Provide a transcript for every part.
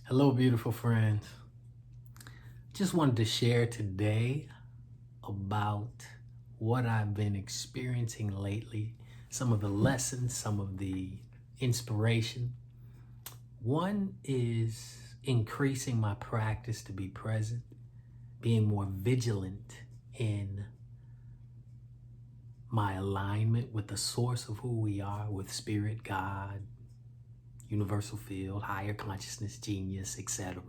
Hello, beautiful friends. Just wanted to share today about what I've been experiencing lately, some of the lessons, some of the inspiration. One is increasing my practice to be present, being more vigilant in my alignment with the source of who we are, with spirit, God, universal field, higher consciousness, genius, etc.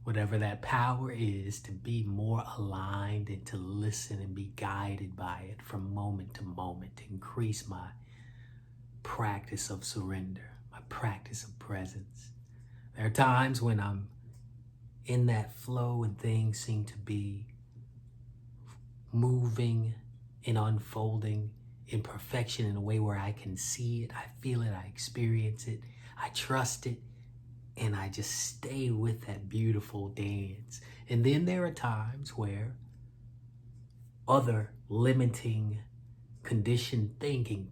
Whatever that power is, to be more aligned and to listen and be guided by it from moment to moment, to increase my practice of surrender, my practice of presence. There are times when I'm in that flow and things seem to be moving and unfolding in perfection in a way where I can see it, I feel it, I experience it, I trust it, and I just stay with that beautiful dance. And then there are times where other limiting conditioned thinking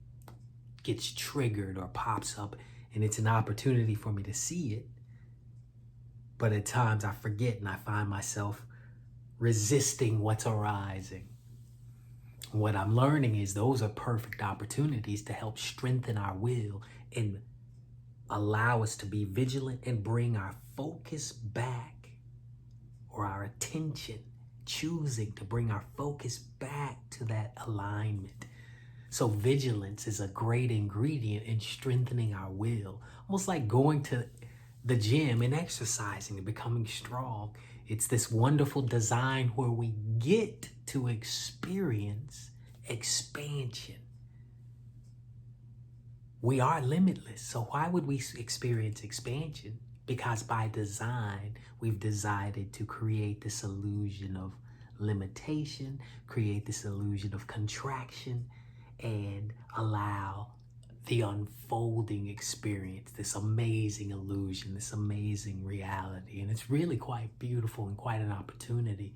gets triggered or pops up, and it's an opportunity for me to see it. But at times I forget and I find myself resisting what's arising. What I'm learning is those are perfect opportunities to help strengthen our will and allow us to be vigilant and bring our focus back, or our attention, choosing to bring our focus back to that alignment. So vigilance is a great ingredient in strengthening our will, almost like going to the gym and exercising and becoming strong. It's this wonderful design where we get to experience expansion. We are limitless, so why would we experience expansion? Because by design, we've decided to create this illusion of limitation, create this illusion of contraction, and allow the unfolding experience, this amazing illusion, this amazing reality. And it's really quite beautiful and quite an opportunity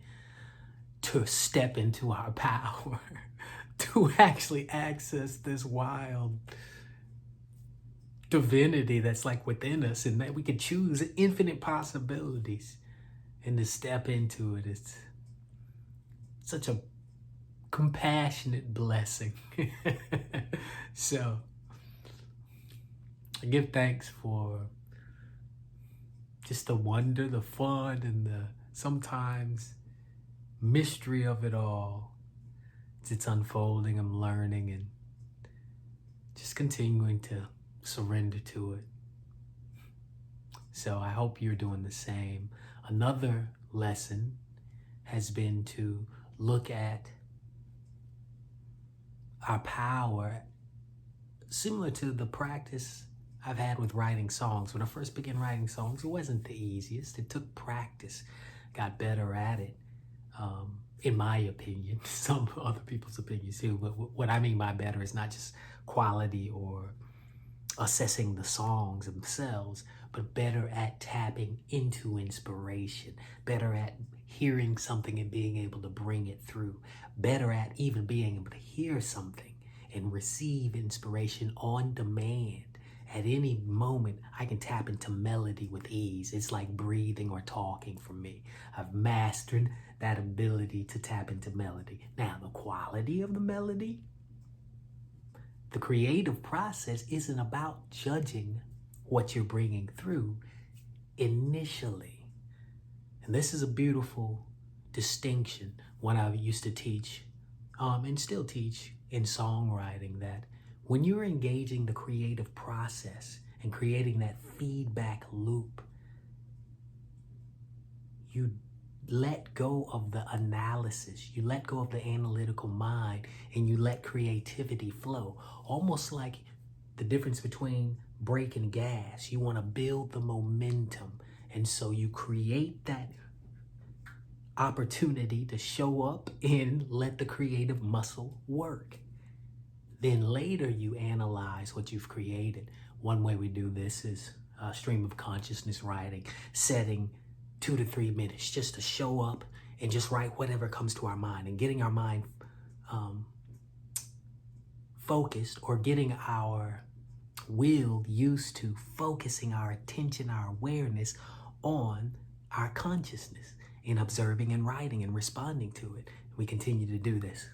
to step into our power, to actually access this wild divinity that's like within us, and that we could choose infinite possibilities and to step into it. It's such a compassionate blessing. So I give thanks for just the wonder, the fun, and the sometimes mystery of it all. It's unfolding, I'm learning, and just continuing to surrender to it. So I hope you're doing the same. Another lesson has been to look at our power similar to the practice I've had with writing songs. When I first began writing songs, it wasn't the easiest. It took practice. Got better at it, in my opinion. Some other people's opinions too. But what I mean by better is not just quality or assessing the songs themselves, but better at tapping into inspiration, better at hearing something and being able to bring it through, better at even being able to hear something and receive inspiration on demand. At any moment, I can tap into melody with ease. It's like breathing or talking for me. I've mastered that ability to tap into melody. Now, the quality of the melody, the creative process isn't about judging what you're bringing through initially. And this is a beautiful distinction, one I used to teach and still teach in songwriting, that when you're engaging the creative process and creating that feedback loop, you let go of the analysis, you let go of the analytical mind, and you let creativity flow. Almost like the difference between brake and gas. You want to build the momentum, and so you create that opportunity to show up and let the creative muscle work. Then later you analyze what you've created. One way we do this is stream of consciousness writing, setting 2 to 3 minutes just to show up and just write whatever comes to our mind, and getting our mind focused, or getting our will used to focusing our attention, our awareness on our consciousness in observing and writing and responding to it. We continue to do this.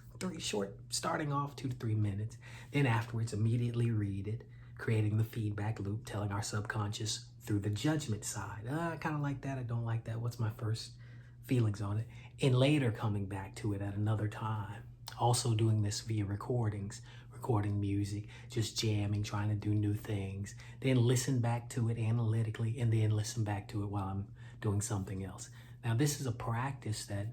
Starting off 2 to 3 minutes. Then afterwards, immediately read it, creating the feedback loop, telling our subconscious through the judgment side. I kind of like that. I don't like that. What's my first feelings on it? And later coming back to it at another time. Also doing this via recordings, recording music, just jamming, trying to do new things. Then listen back to it analytically and then listen back to it while I'm doing something else. Now, this is a practice that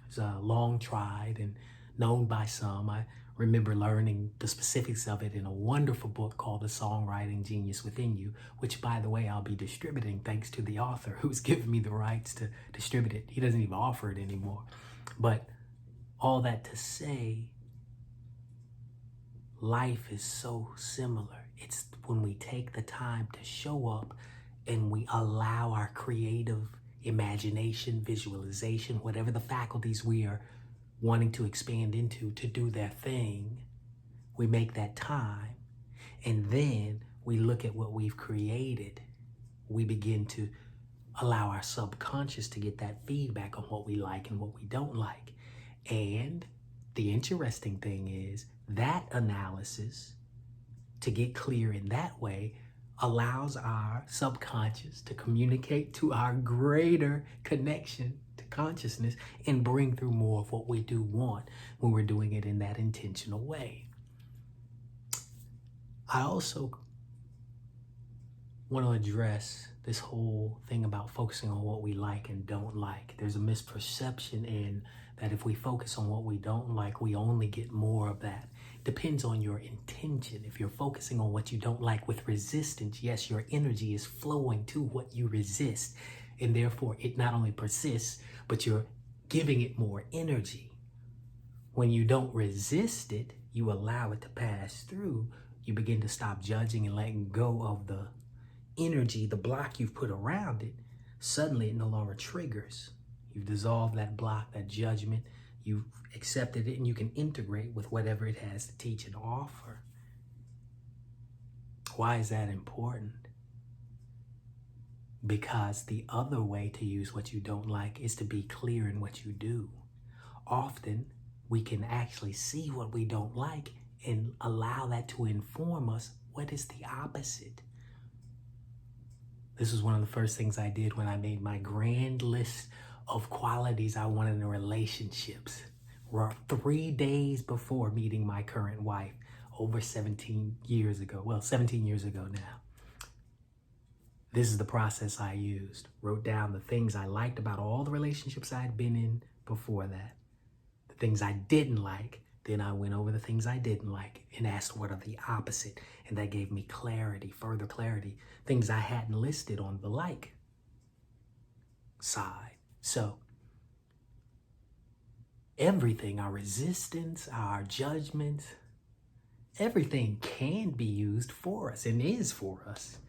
is long tried and known by some. I remember learning the specifics of it in a wonderful book called The Songwriting Genius Within You, which, by the way, I'll be distributing thanks to the author who's given me the rights to distribute it. He doesn't even offer it anymore. But all that to say, life is so similar. It's when we take the time to show up and we allow our creative imagination, visualization, whatever the faculties we are wanting to expand into to do their thing, we make that time, and then we look at what we've created. We begin to allow our subconscious to get that feedback on what we like and what we don't like. And the interesting thing is that analysis, to get clear in that way, allows our subconscious to communicate to our greater connection to consciousness and bring through more of what we do want when we're doing it in that intentional way. I also want to address this whole thing about focusing on what we like and don't like. There's a misperception in that if we focus on what we don't like, we only get more of that. Depends on your intention. If you're focusing on what you don't like with resistance, yes, your energy is flowing to what you resist. And therefore, it not only persists, but you're giving it more energy. When you don't resist it, you allow it to pass through. You begin to stop judging and letting go of the energy, the block you've put around it. Suddenly, it no longer triggers. You've dissolved that block, that judgment. You've accepted it, and you can integrate with whatever it has to teach and offer. Why is that important? Because the other way to use what you don't like is to be clear in what you do. Often, we can actually see what we don't like and allow that to inform us what is the opposite. This was one of the first things I did when I made my grand list of qualities I wanted in relationships. 3 days before meeting my current wife, over 17 years ago. Well, 17 years ago now. This is the process I used. Wrote down the things I liked about all the relationships I'd been in before that. The things I didn't like. Then I went over the things I didn't like and asked what are the opposite. And that gave me clarity, further clarity. Things I hadn't listed on the like side. So, everything, our resistance, our judgment, everything can be used for us and is for us.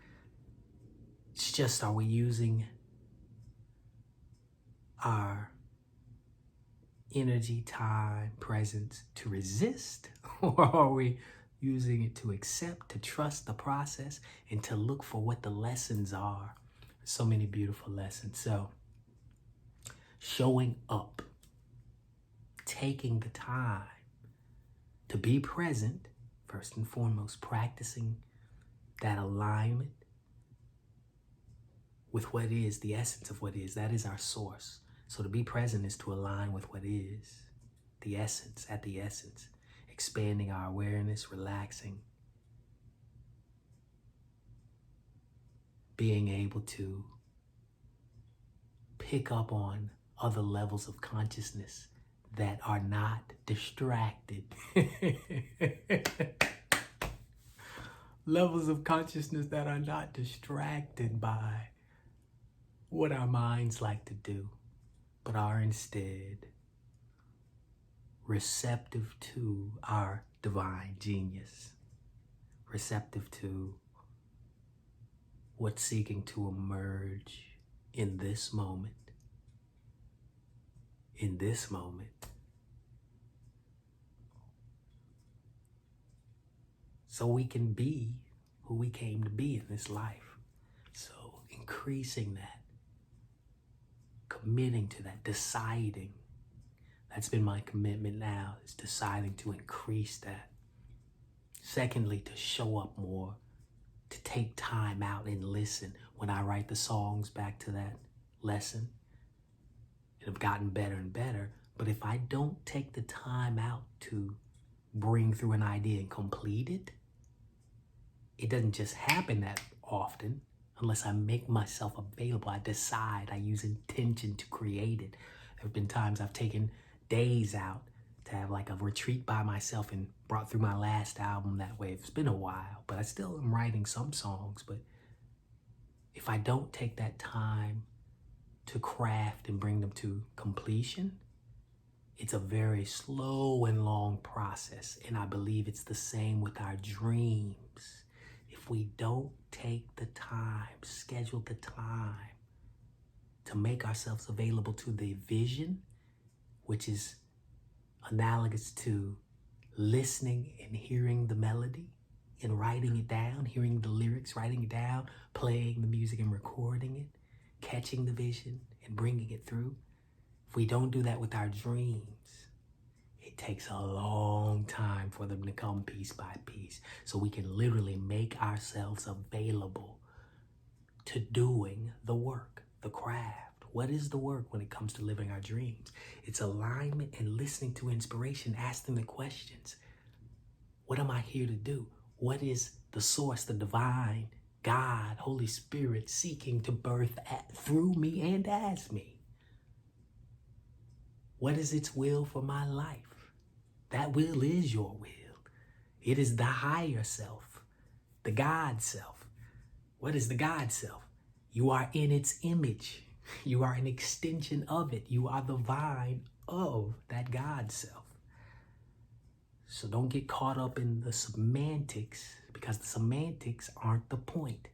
It's just, are we using our energy, time, presence to resist? Or are we using it to accept, to trust the process, and to look for what the lessons are? So many beautiful lessons. So, showing up, taking the time to be present, first and foremost, practicing that alignment with what is, the essence of what is. That is our source. So to be present is to align with what is, the essence, at the essence, expanding our awareness, relaxing, being able to pick up on other levels of consciousness that are not distracted. Levels of consciousness that are not distracted by what our minds like to do, but are instead receptive to our divine genius, receptive to what's seeking to emerge in this moment. In this moment. So we can be who we came to be in this life. So increasing that, committing to that, deciding. That's been my commitment now, is deciding to increase that. Secondly, to show up more, to take time out and listen. When I write the songs back to that lesson, it have gotten better and better. But if I don't take the time out to bring through an idea and complete it, it doesn't just happen that often unless I make myself available. I decide, I use intention to create it. There have been times I've taken days out to have like a retreat by myself and brought through my last album that way. It's been a while, but I still am writing some songs. But if I don't take that time to craft and bring them to completion, it's a very slow and long process. And I believe it's the same with our dreams. If we don't take the time, schedule the time to make ourselves available to the vision, which is analogous to listening and hearing the melody and writing it down, hearing the lyrics, writing it down, playing the music and recording it, catching the vision and bringing it through. If we don't do that with our dreams, it takes a long time for them to come piece by piece. So we can literally make ourselves available to doing the work, the craft. What is the work when it comes to living our dreams? It's alignment and listening to inspiration, asking the questions. What am I here to do? What is the source, the divine, God, Holy Spirit seeking to birth through me and as me? What is its will for my life? That will is your will. It is the higher self, the God self. What is the God self? You are in its image. You are an extension of it. You are the vine of that God self. So don't get caught up in the semantics, because the semantics aren't the point.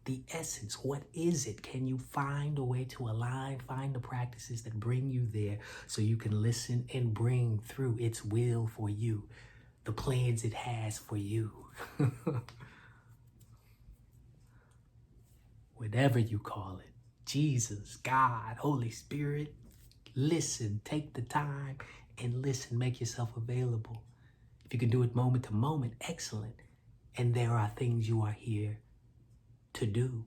The essence, what is it? Can you find a way to align, find the practices that bring you there so you can listen and bring through its will for you, the plans it has for you. Whatever you call it, Jesus, God, Holy Spirit, listen, take the time and listen, make yourself available. If you can do it moment to moment, excellent. And there are things you are here to do,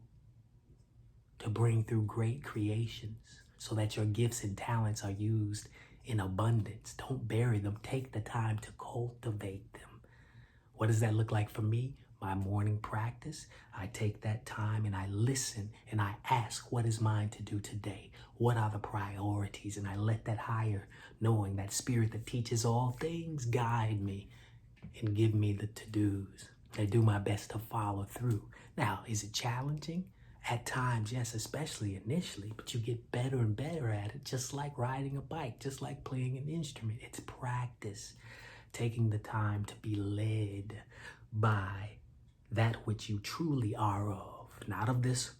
to bring through great creations so that your gifts and talents are used in abundance. Don't bury them. Take the time to cultivate them. What does that look like for me? My morning practice, I take that time and I listen and I ask, what is mine to do today? What are the priorities? And I let that higher knowing, that spirit that teaches all things, guide me and give me the to-dos. I do my best to follow through. Now, is it challenging? At times, yes, especially initially, but you get better and better at it, just like riding a bike, just like playing an instrument. It's practice, taking the time to be led by that which you truly are of, not of this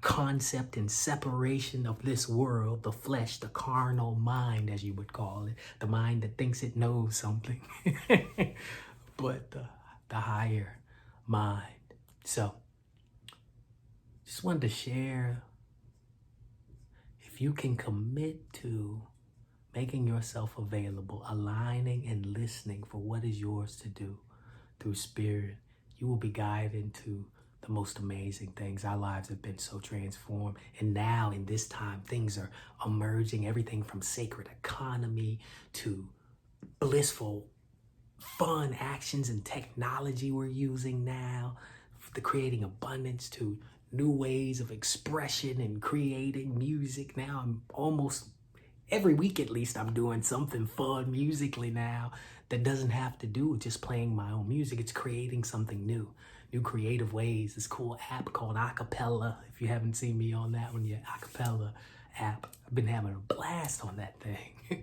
concept and separation of this world, the flesh, the carnal mind, as you would call it, the mind that thinks it knows something, but the higher mind. So, just wanted to share, if you can commit to making yourself available, aligning and listening for what is yours to do through spirit, you will be guided into the most amazing things. Our lives have been so transformed. And now in this time, things are emerging, everything from sacred economy to blissful, fun actions and technology we're using now, the creating abundance to new ways of expression and creating music. Now I'm almost every week, at least, I'm doing something fun musically now that doesn't have to do with just playing my own music. It's creating something new creative ways. This cool app called Acapella. If you haven't seen me on that one yet, Acapella app. I've been having a blast on that thing.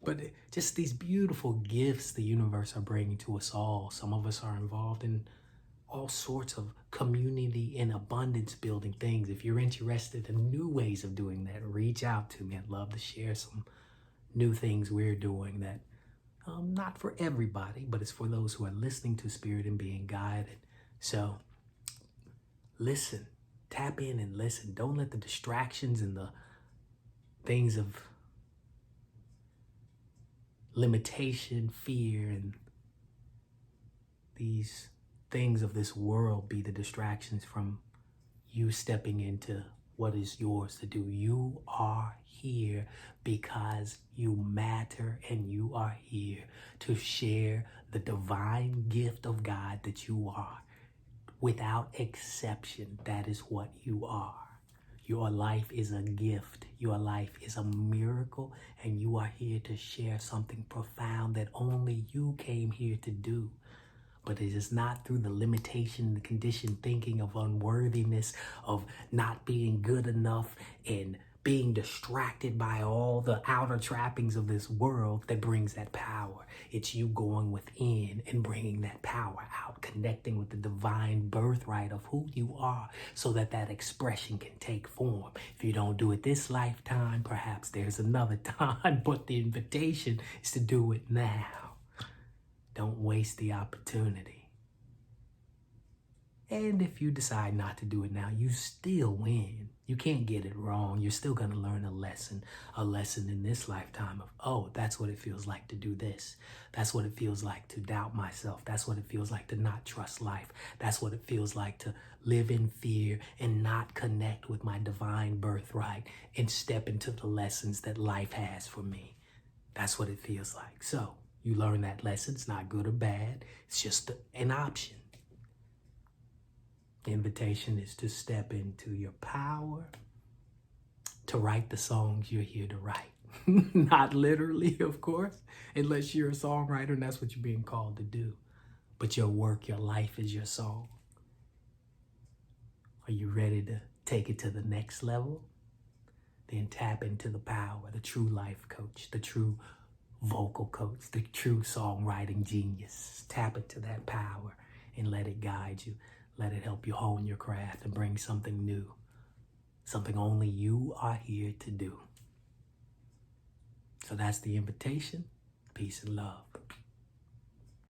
But just these beautiful gifts the universe are bringing to us all. Some of us are involved in all sorts of community and abundance building things. If you're interested in new ways of doing that, reach out to me. I'd love to share some new things we're doing that not for everybody, but it's for those who are listening to spirit and being guided So listen, tap in and listen. Don't let the distractions and the things of limitation, fear, and these things of this world be the distractions from you stepping into what is yours to do. You are here because you matter, and you are here to share the divine gift of God that you are. Without exception, that is what you are. Your life is a gift. Your life is a miracle, and you are here to share something profound that only you came here to do. But it is not through the limitation, the conditioned thinking of unworthiness, of not being good enough, and being distracted by all the outer trappings of this world that brings that power. It's you going within and bringing that power out, connecting with the divine birthright of who you are, so that that expression can take form. If you don't do it this lifetime, perhaps there's another time, but the invitation is to do it now. Don't waste the opportunity. And if you decide not to do it now, you still win. You can't get it wrong. You're still going to learn a lesson in this lifetime of, oh, that's what it feels like to do this. That's what it feels like to doubt myself. That's what it feels like to not trust life. That's what it feels like to live in fear and not connect with my divine birthright and step into the lessons that life has for me. That's what it feels like. So you learn that lesson. It's not good or bad. It's just an option. The invitation is to step into your power, to write the songs you're here to write. Not literally, of course, unless you're a songwriter and that's what you're being called to do. But your work, your life is your song. Are you ready to take it to the next level? Then tap into the power, the true life coach, the true vocal coach, the true songwriting genius. Tap into that power and let it guide you. Let it help you hone your craft and bring something new, something only you are here to do. So that's the invitation. Peace and love.